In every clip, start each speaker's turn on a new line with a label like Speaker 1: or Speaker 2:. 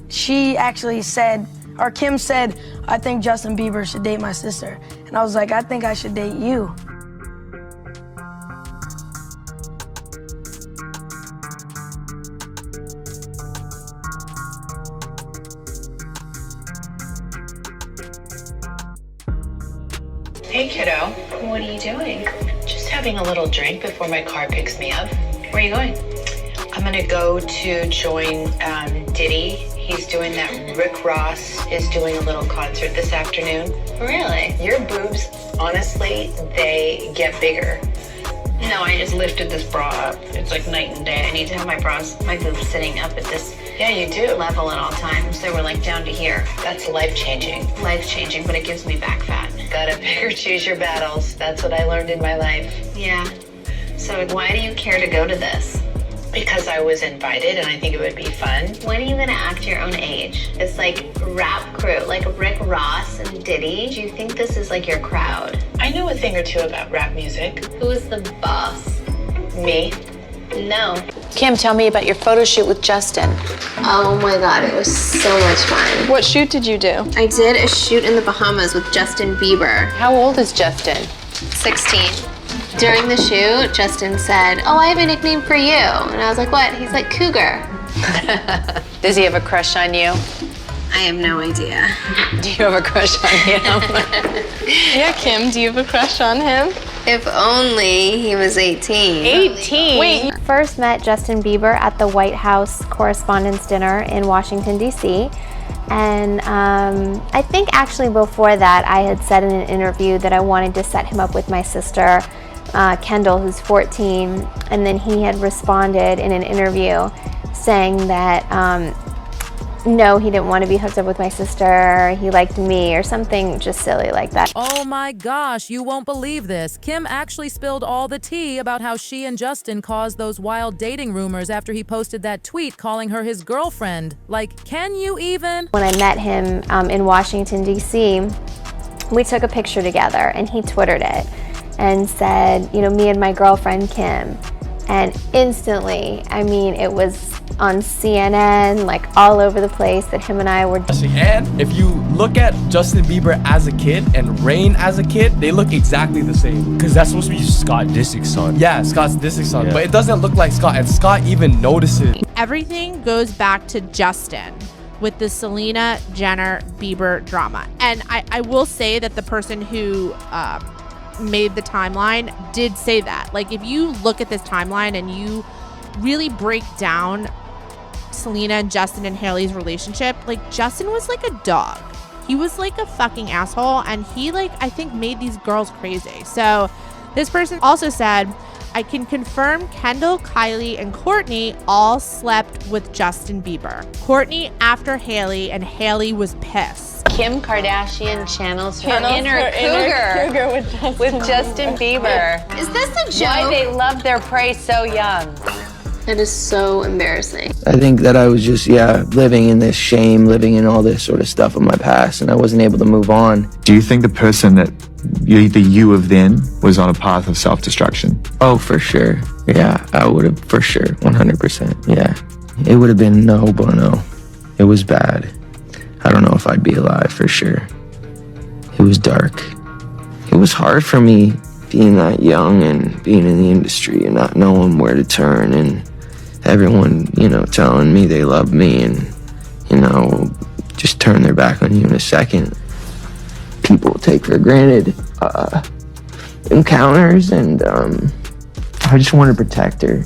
Speaker 1: she actually said, or Kim said, I think Justin Bieber should date my sister. And I was like, I think I should date you.
Speaker 2: Hey kiddo, what are you doing? Just having a little drink before my car picks me up. Where are you going? I'm gonna go to join Diddy. He's doing that. Rick Ross is doing a little concert this afternoon. Really? Your boobs, honestly, they get bigger. No, I just lifted this bra up. It's like night and day. I need to have my boobs sitting up at this you do. Level at all times. They were like down to here. That's life-changing. Life-changing, but it gives me back fat. Gotta pick or choose your battles. That's what I learned in my life. Yeah. So why do you care to go to this? Because I was invited and I think it would be fun. When are you gonna act your own age? It's like rap crew, like Rick Ross and Diddy. Do you think this is like your crowd? I know a thing or two about rap music. Who is the boss? Me. No.
Speaker 3: Kim, tell me about your photo shoot with Justin.
Speaker 4: Oh my God, it was so much fun.
Speaker 5: What shoot did you do?
Speaker 4: I did a shoot in the Bahamas with Justin Bieber.
Speaker 3: How old is Justin?
Speaker 4: 16. During the shoot, Justin said, oh, I have a nickname for you. And I was like, what? He's like, cougar.
Speaker 3: Does he have a crush on you?
Speaker 4: I have no idea.
Speaker 3: Do you have a crush on him?
Speaker 5: Yeah, Kim, do you have a crush on him?
Speaker 4: If only he was 18.
Speaker 3: 18?
Speaker 5: Wait.
Speaker 6: First met Justin Bieber at the White House Correspondents' Dinner in Washington, D.C. And I think actually before that, I had said in an interview that I wanted to set him up with my sister, Kendall, who's 14. And then he had responded in an interview saying that no, he didn't want to be hooked up with my sister, he liked me, or something just silly like that.
Speaker 7: Oh my gosh, you won't believe this. Kim actually spilled all the tea about how she and Justin caused those wild dating rumors after he posted that tweet calling her his girlfriend. Like, can you even?
Speaker 6: When I met him in Washington, D.C., we took a picture together and he Twittered it and said, you know, me and my girlfriend Kim. And instantly, I mean, it was on CNN, like all over the place that him and I were.
Speaker 8: And if you look at Justin Bieber as a kid and Rain as a kid, they look exactly the same. Because that's supposed to be Scott Disick's son. Yeah, Scott's Disick's son. Yeah. But it doesn't look like Scott, and Scott even notices.
Speaker 9: Everything goes back to Justin with the Selena Jenner Bieber drama. And I will say that the person who made the timeline did say that. Like, if you look at this timeline and you really break down Selena and Justin and Hailey's relationship, like, Justin was like a dog. He was like a fucking asshole, and he, like, I think made these girls crazy. So this person also said, I can confirm Kendall, Kylie, and Courtney all slept with Justin Bieber. Courtney after Hailey, and Hailey was pissed.
Speaker 3: Kim Kardashian channels her inner cougar with Justin Bieber.
Speaker 4: Is this a joke?
Speaker 3: Why they love their prey so young.
Speaker 4: That is so embarrassing.
Speaker 10: I think that I was just, living in this shame, living in all this sort of stuff of my past, and I wasn't able to move on.
Speaker 11: Do you think the person that the you of then was on a path of self-destruction?
Speaker 10: Oh, for sure. Yeah, I would have, for sure, 100%. Yeah. It would have been no bueno. It was bad. I don't know if I'd be alive, for sure. It was dark. It was hard for me being that young and being in the industry and not knowing where to turn, and everyone, telling me they love me and, just turn their back on you in a second. People take for granted encounters, and I just want to protect her,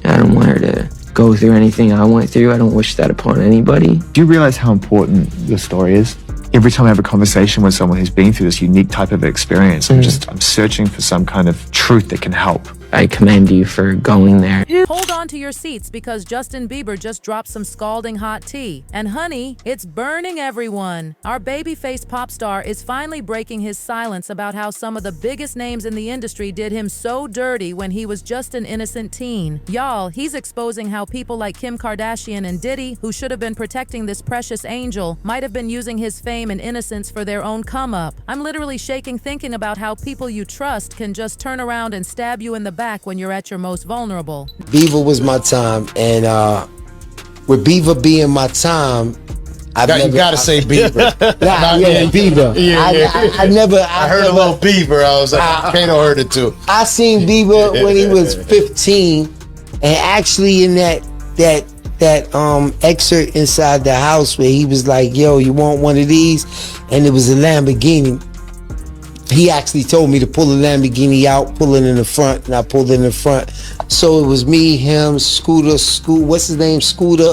Speaker 10: I don't want her to go through anything I went through. I don't wish that upon anybody.
Speaker 11: Do you realize how important your story is? Every time I have a conversation with someone who's been through this unique type of experience, I'm searching for some kind of truth that can help.
Speaker 10: I commend you for going there.
Speaker 7: Hold on to your seats because Justin Bieber just dropped some scalding hot tea. And honey, it's burning everyone. Our babyface pop star is finally breaking his silence about how some of the biggest names in the industry did him so dirty when he was just an innocent teen. Y'all, he's exposing how people like Kim Kardashian and Diddy, who should have been protecting this precious angel, might have been using his fame and innocence for their own come-up. I'm literally shaking thinking about how people you trust can just turn around and stab you in the back when you're at your most vulnerable.
Speaker 12: Bieber was my time, and with Bieber being my time,
Speaker 13: You gotta say Bieber.
Speaker 12: Bieber. I
Speaker 13: heard a little Bieber. I was like, Kato heard it too.
Speaker 12: I seen Bieber when he was 15, and actually in that excerpt inside the house where he was like, "Yo, you want one of these?" and it was a Lamborghini. He actually told me to pull the Lamborghini out, pull it in the front, and I pulled it in the front. So it was me, him, Scooter, what's his name? Scooter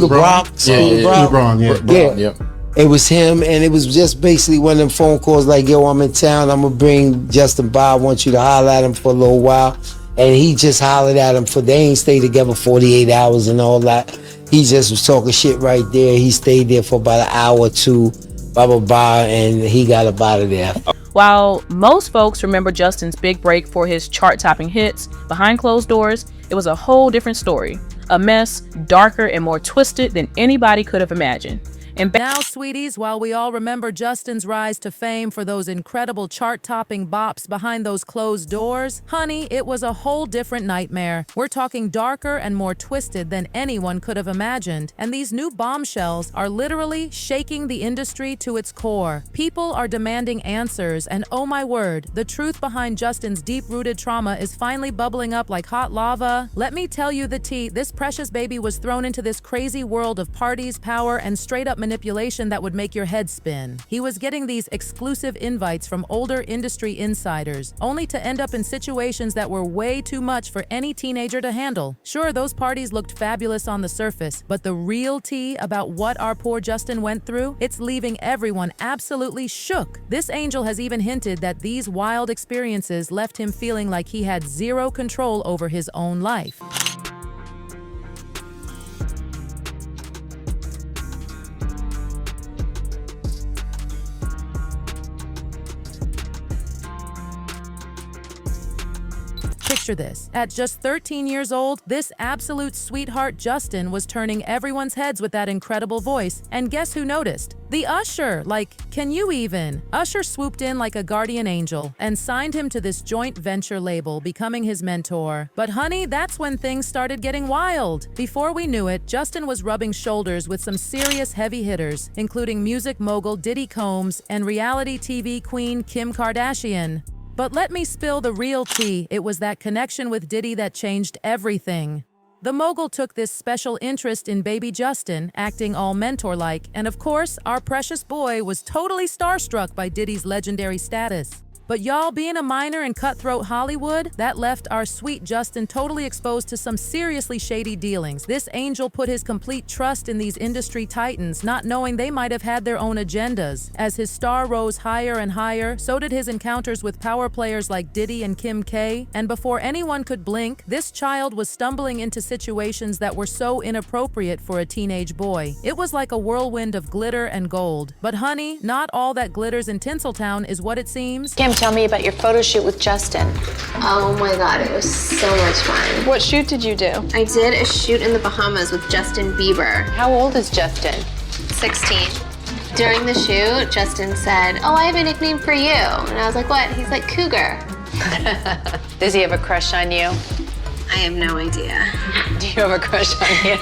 Speaker 12: Brock. Yeah. It was him, and it was just basically one of them phone calls like, "Yo, I'm in town. I'm gonna bring Justin by. I want you to holler at him for a little while." And he just hollered at him they ain't stayed together 48 hours and all that. He just was talking shit right there. He stayed there for about an hour or two, blah, blah, blah, and he got up out of there.
Speaker 14: While most folks remember Justin's big break for his chart-topping hits, behind closed doors, it was a whole different story. A mess, darker and more twisted than anybody could have imagined. And
Speaker 7: now, sweeties, while we all remember Justin's rise to fame for those incredible chart-topping bops behind those closed doors, honey, it was a whole different nightmare. We're talking darker and more twisted than anyone could have imagined. And these new bombshells are literally shaking the industry to its core. People are demanding answers, and oh my word, the truth behind Justin's deep-rooted trauma is finally bubbling up like hot lava. Let me tell you the tea. This precious baby was thrown into this crazy world of parties, power, and straight-up manipulation that would make your head spin. He was getting these exclusive invites from older industry insiders, only to end up in situations that were way too much for any teenager to handle. Sure, those parties looked fabulous on the surface, but the real tea about what our poor Justin went through, it's leaving everyone absolutely shook. This angel has even hinted that these wild experiences left him feeling like he had zero control over his own life. Picture this. At just 13 years old, this absolute sweetheart Justin was turning everyone's heads with that incredible voice. And guess who noticed? The Usher. Like, can you even? Usher swooped in like a guardian angel and signed him to this joint venture label, becoming his mentor. But honey, that's when things started getting wild. Before we knew it, Justin was rubbing shoulders with some serious heavy hitters, including music mogul Diddy Combs and reality TV queen Kim Kardashian. But let me spill the real tea. It was that connection with Diddy that changed everything. The mogul took this special interest in baby Justin, acting all mentor-like, and of course, our precious boy was totally starstruck by Diddy's legendary status. But y'all, being a minor in cutthroat Hollywood, that left our sweet Justin totally exposed to some seriously shady dealings. This angel put his complete trust in these industry titans, not knowing they might have had their own agendas. As his star rose higher and higher, so did his encounters with power players like Diddy and Kim K. And before anyone could blink, this child was stumbling into situations that were so inappropriate for a teenage boy. It was like a whirlwind of glitter and gold. But honey, not all that glitters in Tinseltown is what it seems.
Speaker 3: Kim, tell me about your photo shoot with Justin.
Speaker 4: Oh my God, it was so much fun.
Speaker 5: What shoot did you do?
Speaker 4: I did a shoot in the Bahamas with Justin Bieber.
Speaker 3: How old is Justin?
Speaker 4: 16. During the shoot, Justin said, "Oh, I have a nickname for you." And I was like, "What?" He's like, "Cougar."
Speaker 3: Does he have a crush on you?
Speaker 4: I have no idea.
Speaker 3: Do you have a crush on him?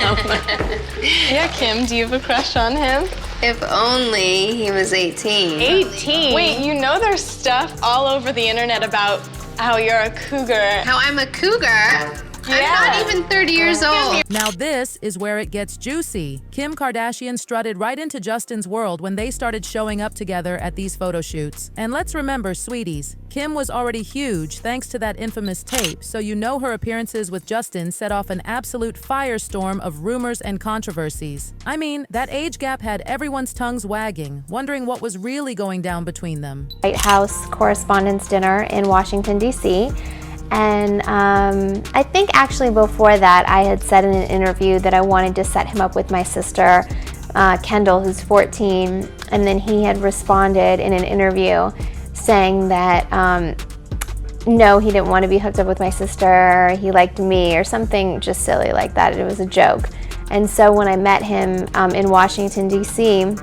Speaker 5: Yeah, Kim, do you have a crush on him?
Speaker 4: If only he was 18.
Speaker 3: 18?
Speaker 5: Wait, you know there's stuff all over the internet about how you're a cougar.
Speaker 4: How I'm a cougar? I'm not even 30 years old.
Speaker 7: Now this is where it gets juicy. Kim Kardashian strutted right into Justin's world when they started showing up together at these photo shoots. And let's remember, sweeties, Kim was already huge thanks to that infamous tape, so you know her appearances with Justin set off an absolute firestorm of rumors and controversies. I mean, that age gap had everyone's tongues wagging, wondering what was really going down between them.
Speaker 6: White House Correspondents' Dinner in Washington, D.C. And I think actually before that, I had said in an interview that I wanted to set him up with my sister, Kendall, who's 14. And then he had responded in an interview saying that, no, he didn't want to be hooked up with my sister. He liked me or something just silly like that. It was a joke. And so when I met him in Washington, D.C.,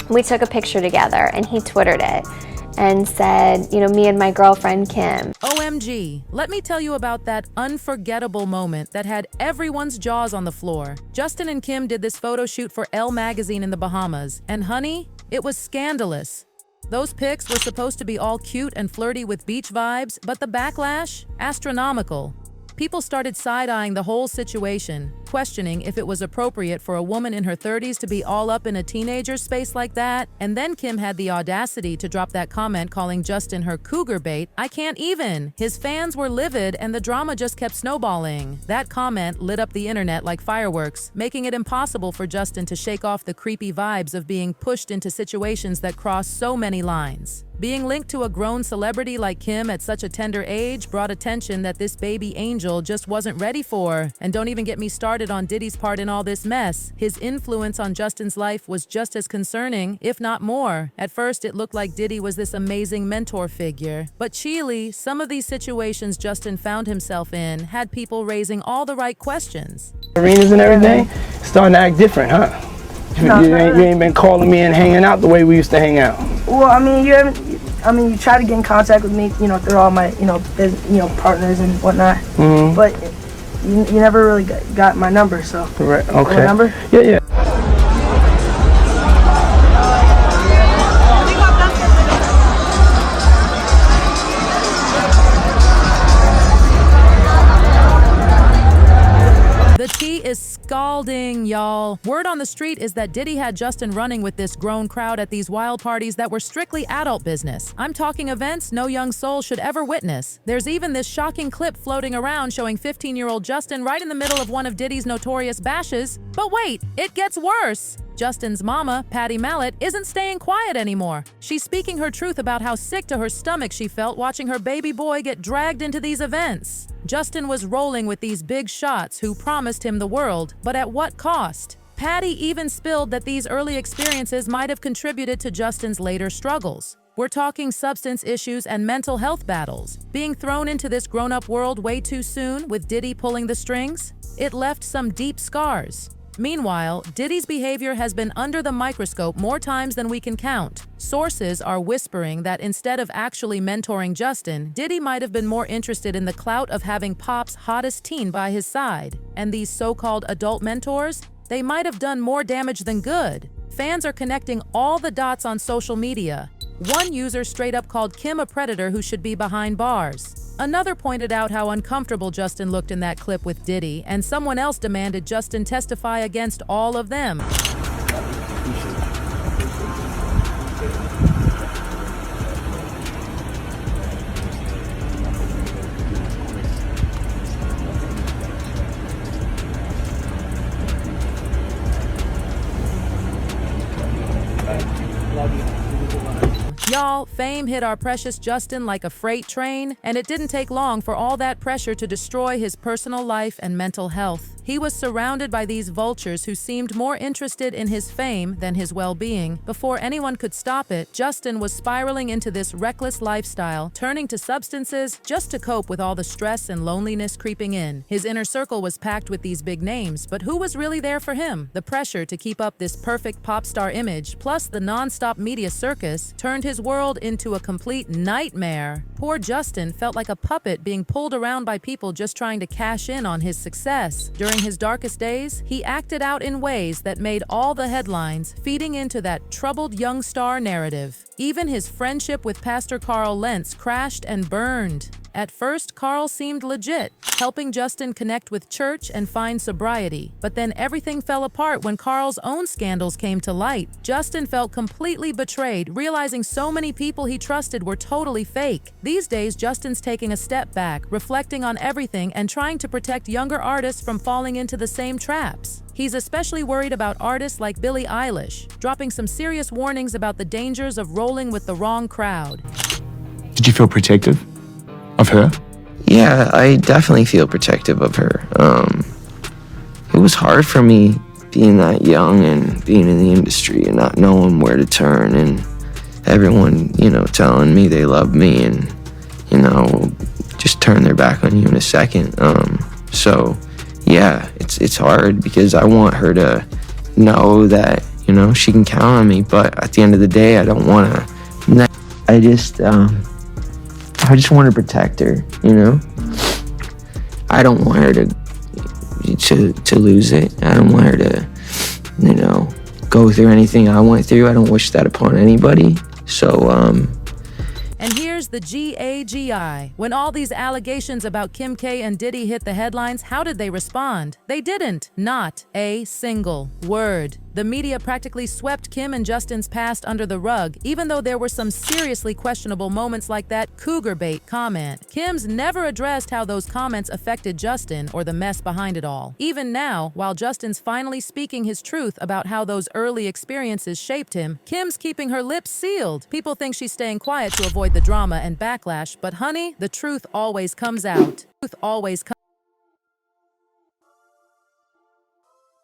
Speaker 6: we took a picture together and he Twittered it and said, you know, me and my girlfriend, Kim.
Speaker 7: OMG, let me tell you about that unforgettable moment that had everyone's jaws on the floor. Justin and Kim did this photo shoot for Elle magazine in the Bahamas, and honey, it was scandalous. Those pics were supposed to be all cute and flirty with beach vibes, but the backlash? Astronomical. People started side-eyeing the whole situation, questioning if it was appropriate for a woman in her 30s to be all up in a teenager's space like that. And then Kim had the audacity to drop that comment calling Justin her cougar bait. I can't even. His fans were livid and the drama just kept snowballing. That comment lit up the internet like fireworks, making it impossible for Justin to shake off the creepy vibes of being pushed into situations that cross so many lines. Being linked to a grown celebrity like Kim at such a tender age brought attention that this baby angel just wasn't ready for. And don't even get me started on Diddy's part in all this mess. His influence on Justin's life was just as concerning, if not more. At first, it looked like Diddy was this amazing mentor figure. But chiefly, some of these situations Justin found himself in had people raising all the right questions.
Speaker 15: Arenas and everything, starting to act different, huh? You ain't been calling me and hanging out the way we used to hang out.
Speaker 1: Well, I mean, you try to get in contact with me, through all my, partners and whatnot. Mm-hmm. But you never really got my number, so.
Speaker 15: Right. Okay.
Speaker 1: My number?
Speaker 15: Yeah.
Speaker 7: The tea is scalding, y'all. Word on the street is that Diddy had Justin running with this grown crowd at these wild parties that were strictly adult business. I'm talking events no young soul should ever witness. There's even this shocking clip floating around showing 15-year-old Justin right in the middle of one of Diddy's notorious bashes. But wait, it gets worse. Justin's mama, Patty Mallet, isn't staying quiet anymore. She's speaking her truth about how sick to her stomach she felt watching her baby boy get dragged into these events. Justin was rolling with these big shots who promised him the world, but at what cost? Patty even spilled that these early experiences might have contributed to Justin's later struggles. We're talking substance issues and mental health battles. Being thrown into this grown-up world way too soon with Diddy pulling the strings, it left some deep scars. Meanwhile, Diddy's behavior has been under the microscope more times than we can count. Sources are whispering that instead of actually mentoring Justin, Diddy might have been more interested in the clout of having Pop's hottest teen by his side. And these so-called adult mentors, they might have done more damage than good. Fans are connecting all the dots on social media. One user straight up called Kim a predator who should be behind bars. Another pointed out how uncomfortable Justin looked in that clip with Diddy, and someone else demanded Justin testify against all of them. Y'all, fame hit our precious Justin like a freight train, and it didn't take long for all that pressure to destroy his personal life and mental health. He was surrounded by these vultures who seemed more interested in his fame than his well-being. Before anyone could stop it, Justin was spiraling into this reckless lifestyle, turning to substances just to cope with all the stress and loneliness creeping in. His inner circle was packed with these big names, but who was really there for him? The pressure to keep up this perfect pop star image, plus the non-stop media circus, turned his world into a complete nightmare. Poor Justin felt like a puppet being pulled around by people just trying to cash in on his success. During his darkest days, he acted out in ways that made all the headlines, feeding into that troubled young star narrative. Even his friendship with Pastor Carl Lentz crashed and burned. At first, Carl seemed legit, helping Justin connect with church and find sobriety. But then everything fell apart when Carl's own scandals came to light. Justin felt completely betrayed, realizing so many people he trusted were totally fake. These days, Justin's taking a step back, reflecting on everything and trying to protect younger artists from falling into the same traps. He's especially worried about artists like Billie Eilish, dropping some serious warnings about the dangers of rolling with the wrong crowd.
Speaker 11: Did you feel protective of her?
Speaker 10: Yeah, I definitely feel protective of her. It was hard for me being that young and being in the industry and not knowing where to turn, and everyone, telling me they love me and, just turn their back on you in a second. So yeah, it's hard because I want her to know that, she can count on me, but at the end of the day, I don't want to. I just, I just want to protect her, you know? I don't want her to lose it. I don't want her to, you know, go through anything I went through. I don't wish that upon anybody. So,
Speaker 7: And here's the GAGI. When all these allegations about Kim K and Diddy hit the headlines, how did they respond? They didn't. Not a single word. The media practically swept Kim and Justin's past under the rug, even though there were some seriously questionable moments like that cougar bait comment. Kim's never addressed how those comments affected Justin or the mess behind it all. Even now, while Justin's finally speaking his truth about how those early experiences shaped him, Kim's keeping her lips sealed. People think she's staying quiet to avoid the drama and backlash, but honey, the truth always comes out. Truth always comes